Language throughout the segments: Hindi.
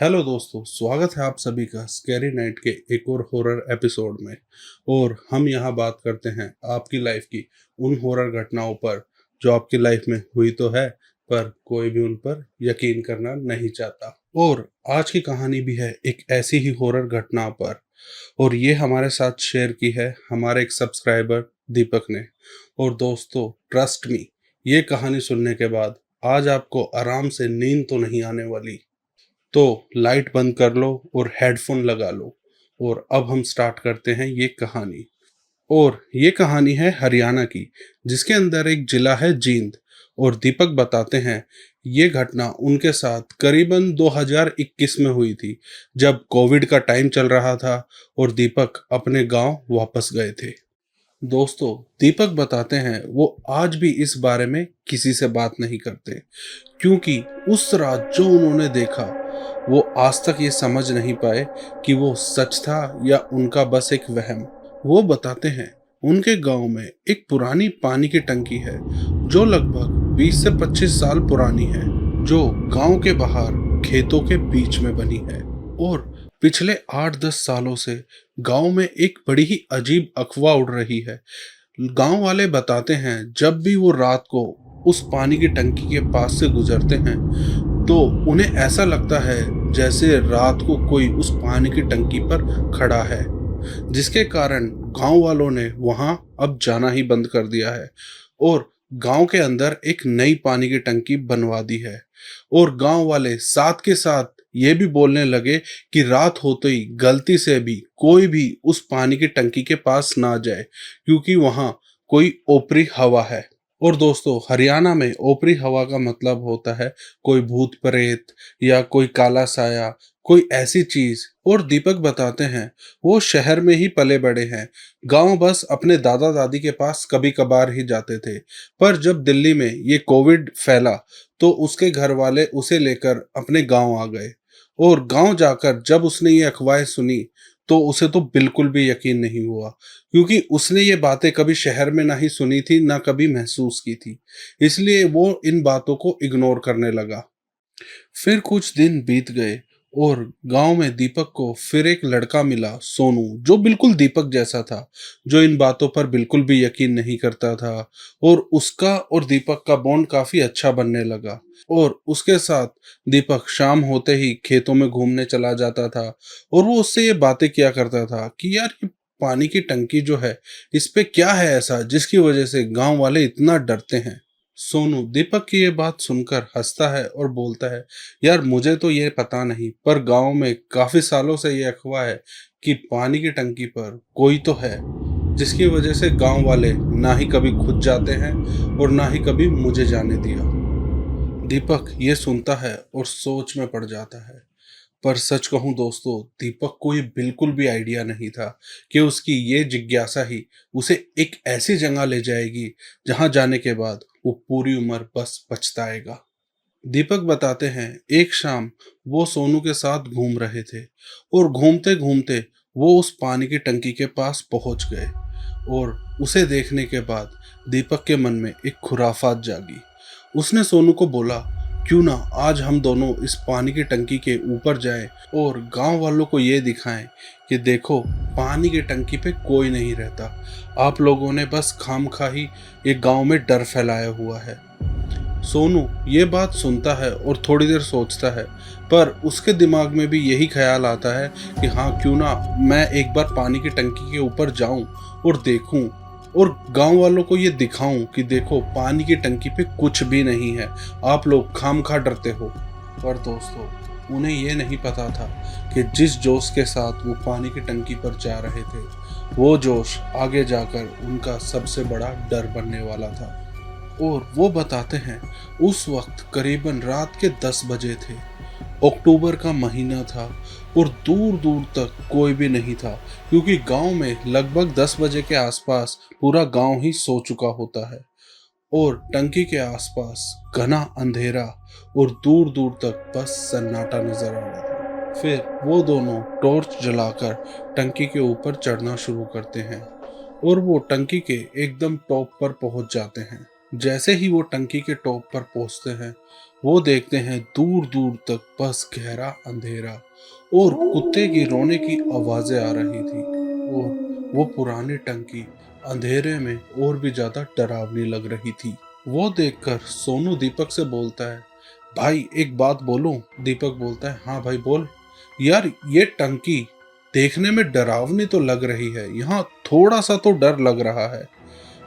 हेलो दोस्तों, स्वागत है आप सभी का स्कैरी नाइट के एक और हॉरर एपिसोड में। और हम यहाँ बात करते हैं आपकी लाइफ की उन हॉरर घटनाओं पर जो आपकी लाइफ में हुई तो है, पर कोई भी उन पर यकीन करना नहीं चाहता। और आज की कहानी भी है एक ऐसी ही हॉरर घटना पर, और ये हमारे साथ शेयर की है हमारे एक सब्सक्राइबर दीपक ने। और दोस्तों, ट्रस्ट मी, ये कहानी सुनने के बाद आज आपको आराम से नींद तो नहीं आने वाली। तो लाइट बंद कर लो और हेडफोन लगा लो, और अब हम स्टार्ट करते हैं ये कहानी। और ये कहानी है हरियाणा की, जिसके अंदर एक जिला है जींद। और दीपक बताते हैं ये घटना उनके साथ करीबन 2021 में हुई थी, जब कोविड का टाइम चल रहा था और दीपक अपने गांव वापस गए थे। दोस्तों, दीपक बताते हैं वो आज भी इस बारे में किसी से बात नहीं करते, क्योंकि उस रात जो उन्होंने देखा वो आज तक ये समझ नहीं पाए कि वो सच था या उनका बस एक वहम। वो बताते हैं उनके गांव में एक पुरानी पानी की टंकी है, जो लगभग 20 से 25 साल पुरानी है, जो गांव के बाहर खेतों के बीच में बनी है। और पिछले 8-10 सालों से गांव में एक बड़ी ही अजीब अफवाह उड़ रही है। गांव वाले बताते हैं जब भी वो रात को उस पानी की टंकी के पास से गुजरते हैं तो उन्हें ऐसा लगता है जैसे रात को कोई उस पानी की टंकी पर खड़ा है, जिसके कारण गांव वालों ने वहां अब जाना ही बंद कर दिया है और गांव के अंदर एक नई पानी की टंकी बनवा दी है। और गांव वाले साथ के साथ ये भी बोलने लगे कि रात होते ही गलती से भी कोई भी उस पानी की टंकी के पास ना जाए, क्योंकि वहां कोई ओपरी हवा है। और दोस्तों, हरियाणा में ओपरी हवा का मतलब होता है कोई भूत प्रेत या कोई काला साया, कोई ऐसी चीज। और दीपक बताते हैं वो शहर में ही पले बड़े हैं, गांव बस अपने दादा दादी के पास कभी कभार ही जाते थे। पर जब दिल्ली में ये कोविड फैला तो उसके घर वाले उसे लेकर अपने गांव आ गए। और गांव जाकर जब उसने ये अफवाहें सुनी तो उसे तो बिल्कुल भी यकीन नहीं हुआ, क्योंकि उसने ये बातें कभी शहर में ना ही सुनी थी ना कभी महसूस की थी। इसलिए वो इन बातों को इग्नोर करने लगा। फिर कुछ दिन बीत गए और गांव में दीपक को फिर एक लड़का मिला, सोनू, जो बिल्कुल दीपक जैसा था, जो इन बातों पर बिल्कुल भी यकीन नहीं करता था। और उसका और दीपक का बॉन्ड काफी अच्छा बनने लगा। और उसके साथ दीपक शाम होते ही खेतों में घूमने चला जाता था, और वो उससे ये बातें किया करता था कि यार, ये पानी की टंकी जो है, इस पे क्या है ऐसा जिसकी वजह से गांव वाले इतना डरते हैं। सोनू दीपक की ये बात सुनकर हंसता है और बोलता है, यार मुझे तो ये पता नहीं, पर गांव में काफी सालों से ये अफवाह है कि पानी की टंकी पर कोई तो है, जिसकी वजह से गांव वाले ना ही कभी खुद जाते हैं और ना ही कभी मुझे जाने दिया। दीपक ये सुनता है और सोच में पड़ जाता है। पर सच कहूं दोस्तों, दीपक को ये बिल्कुल भी आइडिया नहीं था कि उसकी ये जिज्ञासा ही उसे एक ऐसी जगह ले जाएगी जहां जाने के बाद वो पूरी उम्र बस पछताएगा। दीपक बताते हैं एक शाम वो सोनू के साथ घूम रहे थे, और घूमते घूमते वो उस पानी की टंकी के पास पहुंच गए। और उसे देखने के बाद दीपक के मन में एक खुराफात जागी। उसने सोनू को बोला, क्यों ना आज हम दोनों इस पानी की टंकी के ऊपर जाएं और गांव वालों को ये दिखाएं कि देखो, पानी की टंकी पे कोई नहीं रहता, आप लोगों ने बस खामखा ही ये गांव में डर फैलाया हुआ है। सोनू ये बात सुनता है और थोड़ी देर सोचता है, पर उसके दिमाग में भी यही ख्याल आता है कि हाँ, क्यों ना मैं एक बार पानी की टंकी के ऊपर जाऊं और देखूं और गांव वालों को ये दिखाऊं कि देखो, पानी की टंकी पे कुछ भी नहीं है, आप लोग खामखा डरते हो। पर दोस्तों, उन्हें ये नहीं पता था कि जिस जोश के साथ वो पानी की टंकी पर जा रहे थे, वो जोश आगे जाकर उनका सबसे बड़ा डर बनने वाला था। और वो बताते हैं उस वक्त करीबन रात के 10 बजे थे। अक्टूबर का महीना था और दूर दूर तक कोई भी नहीं था, क्योंकि गांव में लगभग 10 बजे के आसपास पूरा गांव ही सो चुका होता है। और टंकी के आसपास घना अंधेरा और दूर दूर तक बस सन्नाटा नजर आ रहा था। फिर वो दोनों टॉर्च जलाकर टंकी के ऊपर चढ़ना शुरू करते हैं, और वो टंकी के एकदम टॉप पर पहुंच जाते हैं। जैसे ही वो टंकी के टॉप पर पहुंचते हैं, वो देखते हैं दूर दूर तक बस गहरा अंधेरा और कुत्ते की रोने की आवाजें आ रही थी। और वो पुरानी टंकी अंधेरे में और भी ज्यादा डरावनी लग रही थी। वो देखकर सोनू दीपक से बोलता है, भाई एक बात बोलूं? दीपक बोलता है, हाँ भाई बोल। यार ये टंकी देखने में डरावनी तो लग रही है, यहाँ थोड़ा सा तो डर लग रहा है।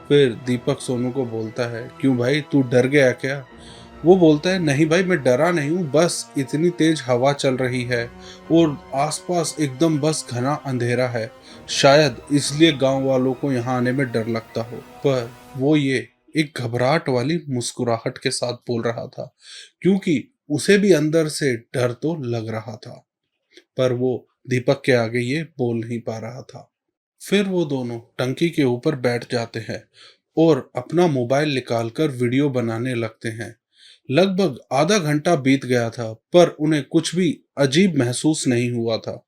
फिर दीपक सोनू को बोलता है, क्यों भाई तू डर गया क्या? वो बोलता है, नहीं भाई मैं डरा नहीं हूँ, बस इतनी तेज हवा चल रही है और आसपास एकदम बस घना अंधेरा है, शायद इसलिए गांव वालों को यहाँ आने में डर लगता हो। पर वो ये एक घबराहट वाली मुस्कुराहट के साथ बोल रहा था, क्योंकि उसे भी अंदर से डर तो लग रहा था, पर वो दीपक के आगे ये बोल नहीं पा रहा था। फिर वो दोनों टंकी के ऊपर बैठ जाते हैं और अपना मोबाइल निकालकर वीडियो बनाने लगते हैं। लगभग आधा घंटा बीत गया था, पर उन्हें कुछ भी अजीब महसूस नहीं हुआ था।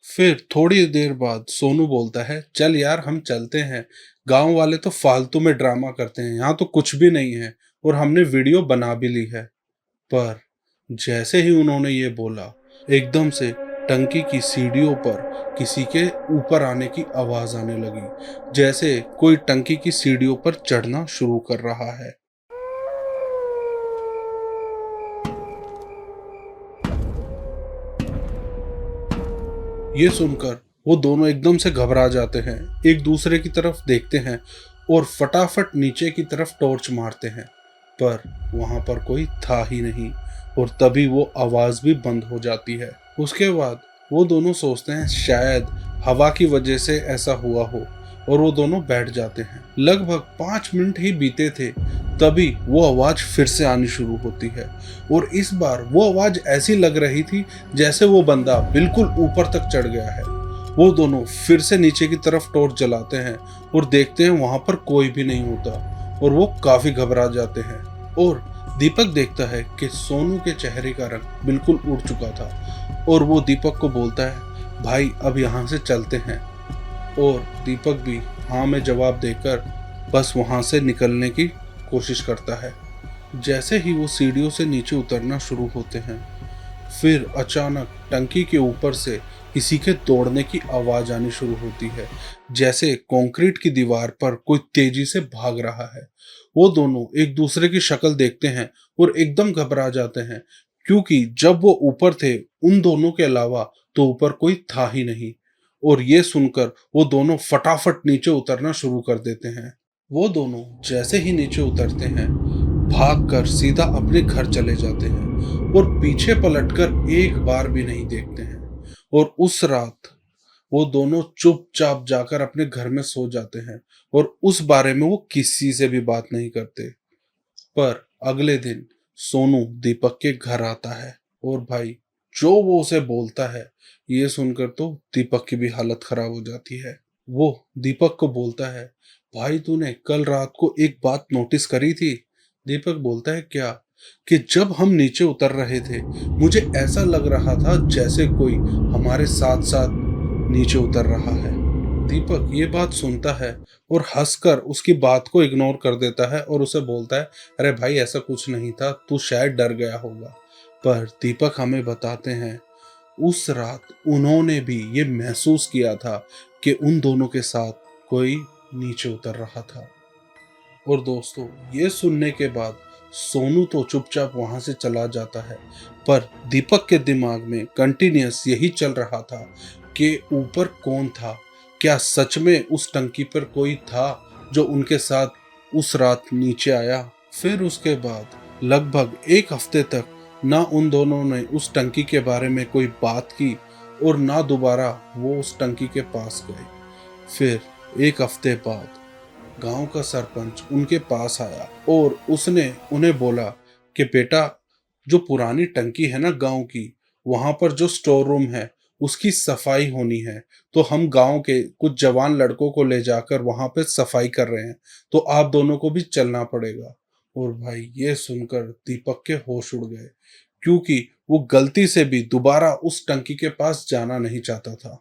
फिर थोड़ी देर बाद सोनू बोलता है, चल यार हम चलते हैं, गांव वाले तो फालतू में ड्रामा करते हैं, यहाँ तो कुछ भी नहीं है और हमने वीडियो बना भी ली है। पर जैसे ही उन्होंने ये बोला, एकदम से टंकी की सीढ़ियों पर किसी के ऊपर आने की आवाज आने लगी, जैसे कोई टंकी की सीढ़ियों पर चढ़ना शुरू कर रहा है। ये सुनकर वो दोनों एकदम से घबरा जाते हैं, एक दूसरे की तरफ देखते हैं और फटाफट नीचे की तरफ टॉर्च मारते हैं, पर वहां पर कोई था ही नहीं और तभी वो आवाज भी बंद हो जाती है। उसके बाद वो दोनों सोचते हैं शायद हवा की वजह से ऐसा हुआ हो और वो दोनों बैठ जाते हैं। लगभग 5 मिनट ही बीते थे, तभी वो आवाज फिर से आनी शुरू होती है और इस बार वो आवाज ऐसी लग रही थी जैसे वो बंदा बिल्कुल ऊपर तक चढ़ गया है। वो दोनों फिर से नीचे की तरफ टॉर्च जलाते हैं और देखते हैं वहां पर कोई भी नहीं होता और वो काफी घबरा जाते हैं। और दीपक देखता है कि सोनू के चेहरे का रंग बिल्कुल उड़ चुका था और वो दीपक को बोलता है, भाई अब यहाँ से चलते हैं। और दीपक भी हाँ में जवाब देकर बस वहां से निकलने की कोशिश करता है। जैसे ही वो सीढ़ियों से नीचे उतरना शुरू होते हैं, फिर अचानक टंकी के ऊपर से किसी के दौड़ने की आवाज आनी शुरू होती है, जैसे कंक्रीट की दीवार पर कोई तेजी से भाग रहा है। वो दोनों एक दूसरे की शक्ल देखते हैं और एकदम घबरा जाते हैं, क्योंकि जब वो ऊपर थे उन दोनों के अलावा तो ऊपर कोई था ही नहीं। और ये सुनकर वो दोनों फटाफट नीचे उतरना शुरू कर देते हैं। वो दोनों जैसे ही नीचे उतरते हैं, भागकर सीधा अपने घर चले जाते हैं और पीछे पलटकर एक बार भी नहीं देखते हैं। और उस रात वो दोनों चुपचाप जाकर अपने घर में सो जाते हैं और उस बारे में वो किसी से भी बात नहीं करते। पर अगले दिन सोनू दीपक के घर आता है और भाई जो वो उसे बोलता है, ये सुनकर तो दीपक की भी हालत खराब हो जाती है। वो दीपक को बोलता है, भाई तूने कल रात को एक बात नोटिस करी थी? दीपक बोलता है, क्या? कि जब हम नीचे उतर रहे थे मुझे ऐसा लग रहा था जैसे कोई हमारे साथ साथ नीचे उतर रहा है। दीपक ये बात सुनता है और हंसकर उसकी बात को इग्नोर कर देता है और उसे बोलता है, अरे भाई ऐसा कुछ नहीं था, तू शायद डर गया होगा। पर दीपक हमें बताते हैं उस रात उन्होंने भी ये महसूस किया था कि उन दोनों के साथ कोई नीचे उतर रहा था। और दोस्तों ये सुनने के बाद सोनू तो चुपचाप वहां से चला जाता है, पर दीपक के दिमाग में कंटिन्यूअस यही चल रहा था कि ऊपर कौन था, क्या सच में उस टंकी पर कोई था जो उनके साथ उस रात नीचे आया। फिर उसके बाद लगभग एक हफ्ते तक ना उन दोनों ने उस टंकी के बारे में कोई बात की और ना दोबारा वो उस टंकी के पास गए। फिर एक हफ्ते बाद गांव का सरपंच उनके पास आया और उसने उन्हें बोला कि बेटा, जो पुरानी टंकी है ना गांव की, वहां पर जो स्टोर रूम है उसकी सफाई होनी है, तो हम गांव के कुछ जवान लड़कों को ले जाकर वहां पे सफाई कर रहे हैं, तो आप दोनों को भी चलना पड़ेगा। और भाई ये सुनकर दीपक के होश उड़ गए, क्योंकि वो गलती से भी दोबारा उस टंकी के पास जाना नहीं चाहता था,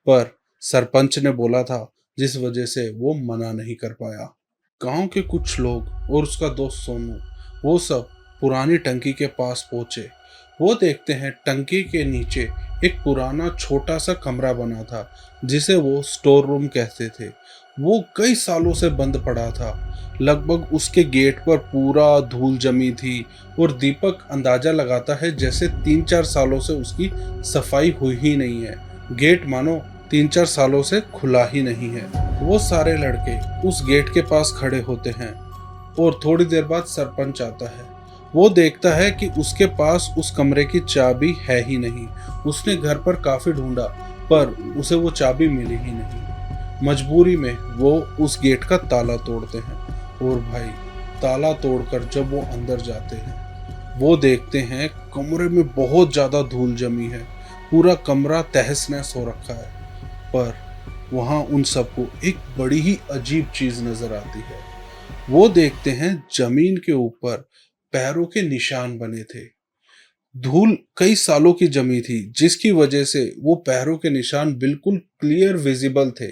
पर सरपंच ने बोला था, जिस वजह से वो मना नहीं कर पाया। गांव के कुछ लोग और उसका दोस्त सोनू वो सब पुरानी टंकी के पास पहुंचे। वो देखते हैं टंकी के नीचे एक पुराना छोटा सा कमरा बना था जिसे वो स्टोर रूम कहते थे। वो कई सालों से बंद पड़ा था। लगभग उसके गेट पर पूरा धूल जमी थी और दीपक अंदाजा लगाता है जैसे 3-4 सालों से उसकी सफाई हुई ही नहीं है। गेट मानो 3-4 सालों से खुला ही नहीं है। वो सारे लड़के उस गेट के पास खड़े होते हैं और थोड़ी देर बाद सरपंच आता है। वो देखता है कि उसके पास उस कमरे की चाबी है ही नहीं। उसने घर पर काफी ढूंढा पर उसे वो चाबी मिली ही नहीं। मजबूरी में वो उस गेट का ताला तोड़ते हैं और भाई ताला तोड़कर जब वो अंदर जाते हैं वो देखते हैं कमरे में बहुत ज्यादा धूल जमी है। पूरा कमरा तहस नहस हो रखा है। पर वहां उन सबको एक बड़ी ही अजीब चीज नजर आती है। वो देखते हैं जमीन के ऊपर पैरों के निशान बने थे। धूल कई सालों की जमी थी जिसकी वजह से वो पैरों के निशान बिल्कुल क्लियर विजिबल थे।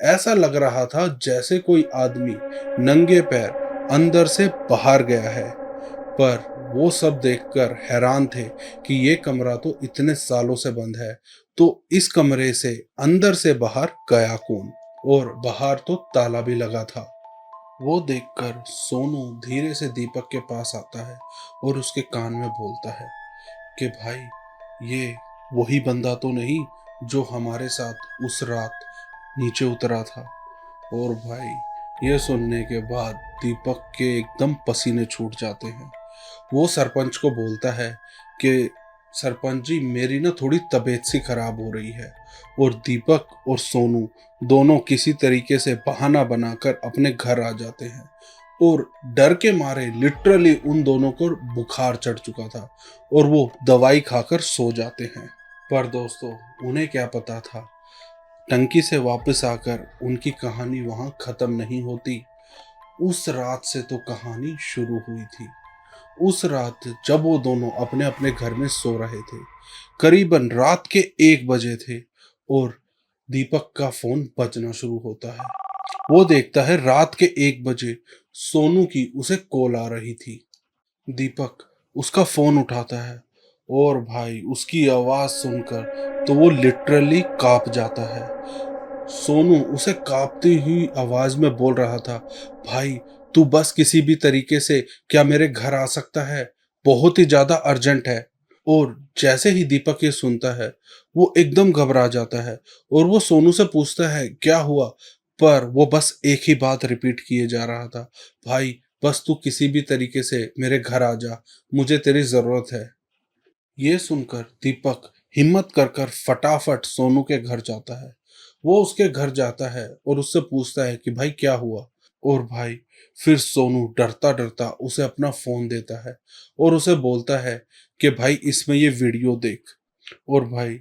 ऐसा लग रहा था जैसे कोई आदमी नंगे पैर अंदर से बाहर गया है। पर वो सब देखकर हैरान थे कि ये कमरा तो इतने सालों से बंद है, तो इस कमरे से अंदर से बाहर गया कौन? और बाहर तो ताला भी लगा था। वो देखकर सोनू धीरे से दीपक के पास आता है और उसके कान में बोलता है कि भाई ये वही बंदा तो नहीं जो हमारे साथ उस रात नीचे उतरा था। और भाई ये सुनने के बाद दीपक के एकदम पसीने छूट जाते हैं। वो सरपंच को बोलता है कि सरपंच जी मेरी ना थोड़ी तबीयत सी खराब हो रही है। और दीपक और सोनू दोनों किसी तरीके से बहाना बनाकर अपने घर आ जाते हैं और डर के मारे लिटरली उन दोनों को बुखार चढ़ चुका था और वो दवाई खाकर सो जाते हैं। पर दोस्तों उन्हें क्या पता था टंकी से वापस आकर उनकी कहानी वहां खत्म नहीं होती। उस रात से तो कहानी शुरू हुई थी। उस रात जब वो दोनों अपने अपने घर में सो रहे थे, करीबन रात के 1 बजे थे और दीपक का फोन बजना शुरू होता है। वो देखता है रात के 1 बजे सोनू की उसे कॉल आ रही थी। दीपक उसका फोन उठाता है और भाई उसकी आवाज सुनकर तो वो लिटरली कांप जाता है। सोनू उसे कांपती हुई आवाज में बोल रहा था, भाई तू बस किसी भी तरीके से क्या मेरे घर आ सकता है, बहुत ही ज्यादा अर्जेंट है। और जैसे ही दीपक ये सुनता है वो एकदम घबरा जाता है और वो सोनू से पूछता है क्या हुआ। पर वो बस एक ही बात रिपीट किए जा रहा था, भाई बस तू किसी भी तरीके से मेरे घर आ जा, मुझे तेरी जरूरत है। ये सुनकर दीपक हिम्मत कर कर फटाफट सोनू के घर जाता है। वो उसके घर जाता है और उससे पूछता है कि भाई क्या हुआ। और भाई फिर सोनू डरता डरता उसे अपना फोन देता है और उसे बोलता है कि भाई इसमें ये वीडियो देख। और भाई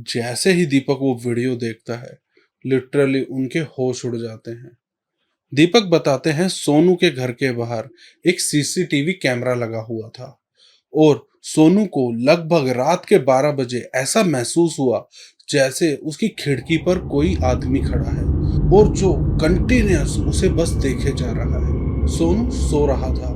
जैसे ही दीपक वो वीडियो देखता है लिटरली उनके होश उड़ जाते हैं। दीपक बताते हैं सोनू के घर के बाहर एक सीसीटीवी कैमरा लगा हुआ था और सोनू को लगभग रात के 12 बजे ऐसा महसूस हुआ जैसे उसकी खिड़की पर कोई आदमी खड़ा है और जो कंटिन्यूअस उसे बस देखे जा रहा है। सोनू सो रहा था,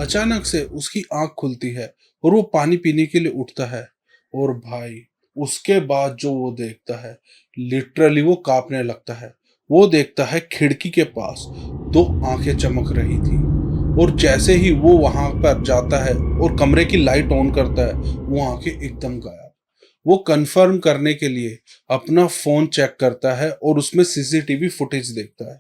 अचानक से उसकी आंख खुलती है और वो पानी पीने के लिए उठता है। और भाई उसके बाद जो वो देखता है लिटरली वो कांपने लगता है। वो देखता है खिड़की के पास 2 आंखें चमक रही थी और जैसे ही वो वहां पर जाता है और कमरे की लाइट ऑन करता है वो आंखें एकदम गायब। वो कंफर्म करने के लिए अपना फोन चेक करता है और उसमें सीसीटीवी फुटेज देखता है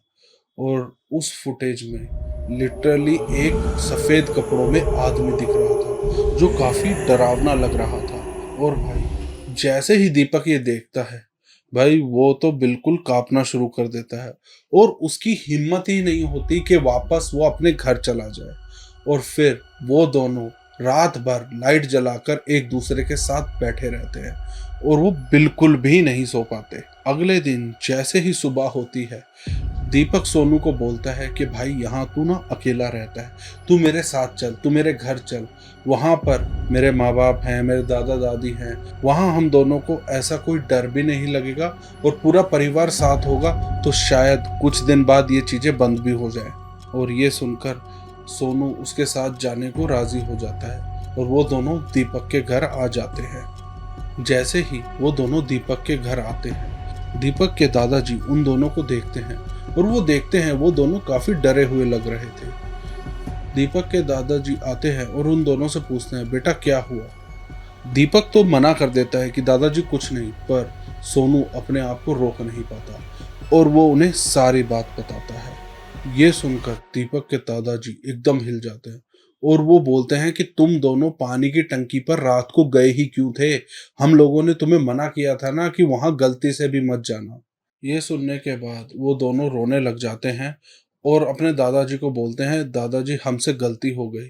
और उस फुटेज में लिटरली एक सफेद कपड़ों में आदमी दिख रहा था जो काफी डरावना लग रहा था। और भाई जैसे ही दीपक ये देखता है भाई वो तो बिल्कुल कांपना शुरू कर देता है और उसकी हिम्मत ही नहीं होती कि वापस वो अपने घर चला जाए। और फिर वो दोनों रात भर लाइट जलाकर एक दूसरे के साथ बैठे रहते हैं और वो बिल्कुल भी नहीं सो पाते। अगले दिन जैसे ही सुबह होती है दीपक सोनू को बोलता है कि भाई यहाँ तू ना अकेला रहता है, तू मेरे साथ चल, तू मेरे घर चल। वहाँ पर मेरे माँ बाप हैं, मेरे दादा दादी हैं, वहाँ हम दोनों को ऐसा कोई डर भी नहीं लगेगा और पूरा परिवार साथ होगा तो शायद कुछ दिन बाद ये चीज़ें बंद भी हो जाए। और ये सुनकर सोनू उसके साथ जाने को राजी हो जाता है और वो दोनों दीपक के घर आ जाते हैं। जैसे ही वो दोनों दीपक के घर आते हैं, दीपक के दादाजी उन दोनों को देखते हैं और वो देखते हैं वो दोनों काफी डरे हुए लग रहे थे। दीपक के दादाजी आते हैं और उन दोनों से पूछते हैं, बेटा क्या हुआ? दीपक तो मना कर देता है कि दादाजी कुछ नहीं, पर सोनू अपने आप को रोक नहीं पाता और वो उन्हें सारी बात बताता है। ये सुनकर दीपक के दादाजी एकदम हिल जाते हैं और वो बोलते हैं कि तुम दोनों पानी की टंकी पर रात को गए ही क्यों थे? हम लोगों ने तुम्हें मना किया था ना कि वहां गलती से भी मत जाना। ये सुनने के बाद वो दोनों रोने लग जाते हैं और अपने दादाजी को बोलते हैं, दादाजी हमसे गलती हो गई,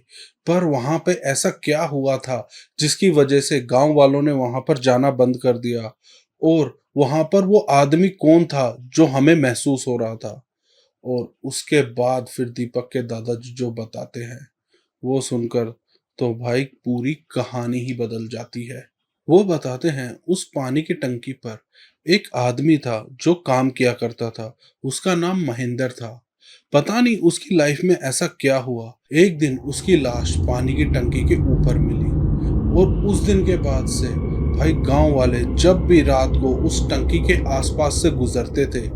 पर वहां पे ऐसा क्या हुआ था जिसकी वजह से गांव वालों ने वहां पर जाना बंद कर दिया? और वहां पर वो आदमी कौन था जो हमें महसूस हो रहा था? और उसके बाद फिर दीपक के दादाजी जो बताते हैं वो सुनकर तो भाई पूरी कहानी ही बदल जाती है। वो बताते हैं उस पानी की टंकी पर एक आदमी था जो काम किया करता था। उसका नाम महेंद्र था। पता नहीं उसकी लाइफ में ऐसा क्या हुआ, एक दिन उसकी लाश पानी की टंकी के ऊपर मिली और उस दिन के बाद से भाई गांव वाले जब भी रात को उस टंकी के आसपास से गुजरते थे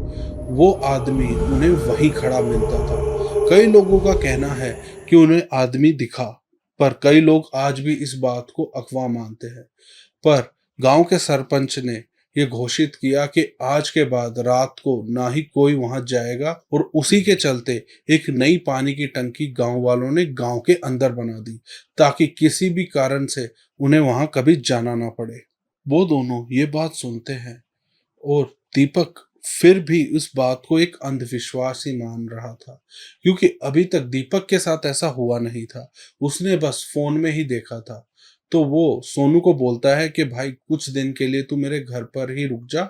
वो आदमी उन्हें वहीं खड़ा मिलता था। कई लोगों का कहना है कि उन्हें आदमी दिखा, पर कई लोग आज भी इस बात को अफवाह मानते हैं। पर गांव के सरपंच ने ये घोषित किया कि आज के बाद रात को ना ही कोई वहां जाएगा और उसी के चलते एक नई पानी की टंकी गांव वालों ने गांव के अंदर बना दी ताकि किसी भी कारण से उन्हें वहां कभी जाना ना पड़े। वो दोनों ये बात सुनते हैं और दीपक फिर भी उस बात को एक अंधविश्वास ही मान रहा था, क्योंकि अभी तक दीपक के साथ ऐसा हुआ नहीं था। उसने बस फोन में ही देखा था। तो वो सोनू को बोलता है कि भाई कुछ दिन के लिए तू मेरे घर पर ही रुक जा,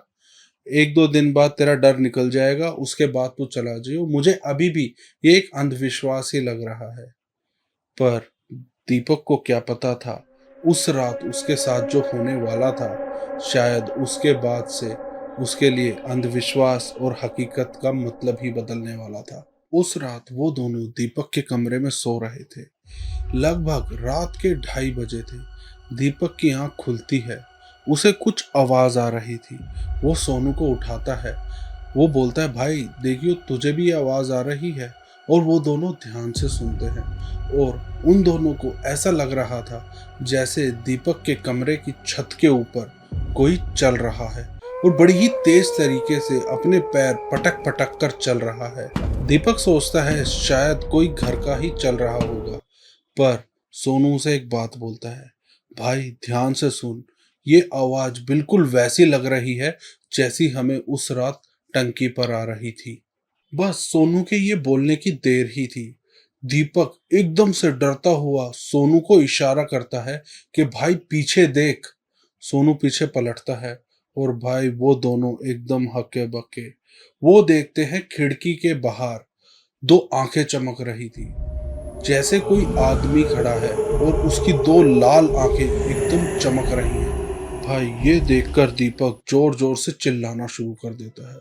एक दो दिन बाद तेरा डर निकल जाएगा, उसके बाद तू चला जाइयो। मुझे अभी भी ये एक अंधविश्वास ही लग रहा है। पर दीपक को क्या पता था उस रात उसके साथ जो होने वाला था शायद उसके बाद से उसके लिए अंधविश्वास और हकीकत का मतलब ही बदलने वाला था। उस रात वो दोनों दीपक के कमरे में सो रहे थे। लगभग रात के 2:30 बजे थे। दीपक की आंख खुलती है। उसे कुछ आवाज आ रही थी। वो सोनू को उठाता है। वो बोलता है, भाई देखियो तुझे भी आवाज आ रही है। और वो दोनों ध्यान से सुनते हैं और उन दोनों को ऐसा लग रहा था जैसे दीपक के कमरे की छत के ऊपर कोई चल रहा है और बड़ी ही तेज तरीके से अपने पैर पटक पटक कर चल रहा है। दीपक सोचता है शायद कोई घर का ही चल रहा होगा, पर सोनू से एक बात बोलता है, भाई ध्यान से सुन, ये आवाज बिल्कुल वैसी लग रही है जैसी हमें उस रात टंकी पर आ रही थी। बस सोनू के ये बोलने की देर ही थी। दीपक एकदम से डरता हुआ सोनू को इशारा करता है कि भाई पीछे देख। सोनू पीछे पलटता है और भाई वो दोनों एकदम हक्के बक्के वो देखते हैं खिड़की के बाहर दो आंखें चमक रही थी, जैसे कोई आदमी खड़ा है और उसकी दो लाल आंखें एकदम चमक रही हैं। भाई ये देखकर दीपक जोर जोर से चिल्लाना शुरू कर देता है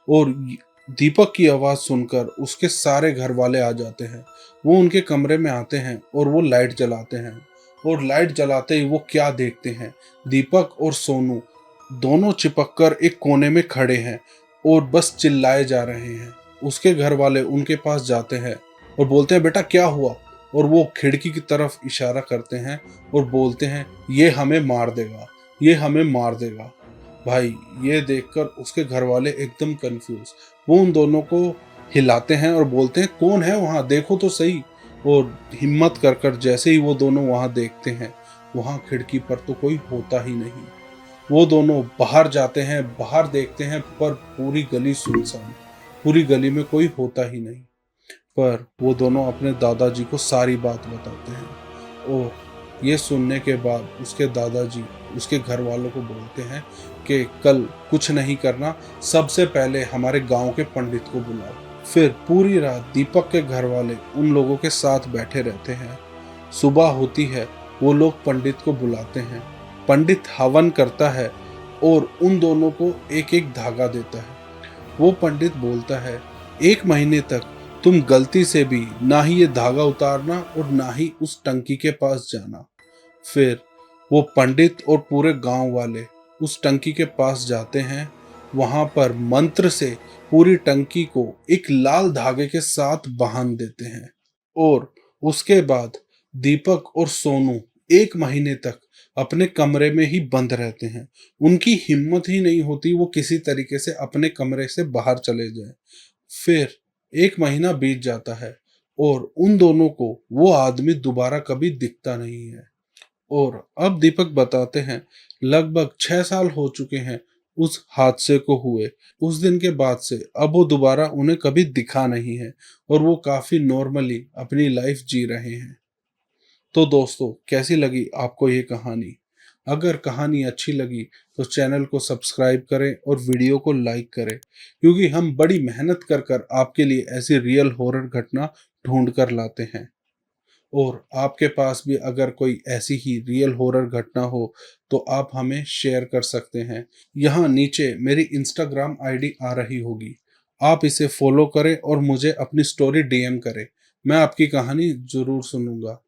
और दीपक की आवाज सुनकर उसके सारे घर वाले आ जाते हैं। वो उनके कमरे में आते हैं और वो लाइट जलाते हैं और लाइट जलाते ही वो क्या देखते हैं, दीपक और सोनू दोनों चिपककर एक कोने में खड़े हैं और बस चिल्लाए जा रहे हैं। उसके घर वाले उनके पास जाते हैं और बोलते हैं, बेटा क्या हुआ? और वो खिड़की की तरफ इशारा करते हैं और बोलते हैं, ये हमें मार देगा, ये हमें मार देगा। भाई ये देखकर उसके घर वाले एकदम कंफ्यूज। वो उन दोनों को हिलाते हैं और बोलते हैं, कौन है वहां, देखो तो सही। और हिम्मत कर कर जैसे ही वो दोनों वहां देखते हैं, वहां खिड़की पर तो कोई होता ही नहीं। वो दोनों बाहर जाते हैं, बाहर देखते हैं, पर पूरी गली सुनसान, पूरी गली में कोई होता ही नहीं। पर वो दोनों अपने दादाजी को सारी बात बताते हैं और ये सुनने के बाद उसके दादाजी उसके घर वालों को बोलते हैं कि कल कुछ नहीं करना, सबसे पहले हमारे गांव के पंडित को बुलाओ। फिर पूरी रात दीपक के घर वाले उन लोगों के साथ बैठे रहते हैं। सुबह होती है, वो लोग पंडित को बुलाते हैं। पंडित हवन करता है और उन दोनों को एक एक धागा देता है। वो पंडित बोलता है, 1 महीने तक तुम गलती से भी ना ही ये धागा उतारना और ना ही उस टंकी के पास जाना। फिर वो पंडित और पूरे गांव वाले उस टंकी के पास जाते हैं। वहां पर मंत्र से पूरी टंकी को एक लाल धागे के साथ बांध देते हैं और उसके बाद दीपक और सोनू 1 महीने तक अपने कमरे में ही बंद रहते हैं। उनकी हिम्मत ही नहीं होती वो किसी तरीके से अपने कमरे से बाहर चले जाए। फिर 1 महीना बीत जाता है और उन दोनों को वो आदमी दोबारा कभी दिखता नहीं है। और अब दीपक बताते हैं लगभग 6 साल हो चुके हैं उस हादसे को हुए। उस दिन के बाद से अब वो दोबारा उन्हें कभी दिखा नहीं है और वो काफी नॉर्मली अपनी लाइफ जी रहे हैं। तो दोस्तों, कैसी लगी आपको ये कहानी? अगर कहानी अच्छी लगी तो चैनल को सब्सक्राइब करें और वीडियो को लाइक करें, क्योंकि हम बड़ी मेहनत कर कर आपके लिए ऐसी रियल हॉरर घटना ढूंढ कर लाते हैं। और आपके पास भी अगर कोई ऐसी ही रियल हॉरर घटना हो तो आप हमें शेयर कर सकते हैं। यहाँ नीचे मेरी इंस्टाग्राम आईडी आ रही होगी, आप इसे फॉलो करें और मुझे अपनी स्टोरी डीएम करें। मैं आपकी कहानी ज़रूर सुनूंगा।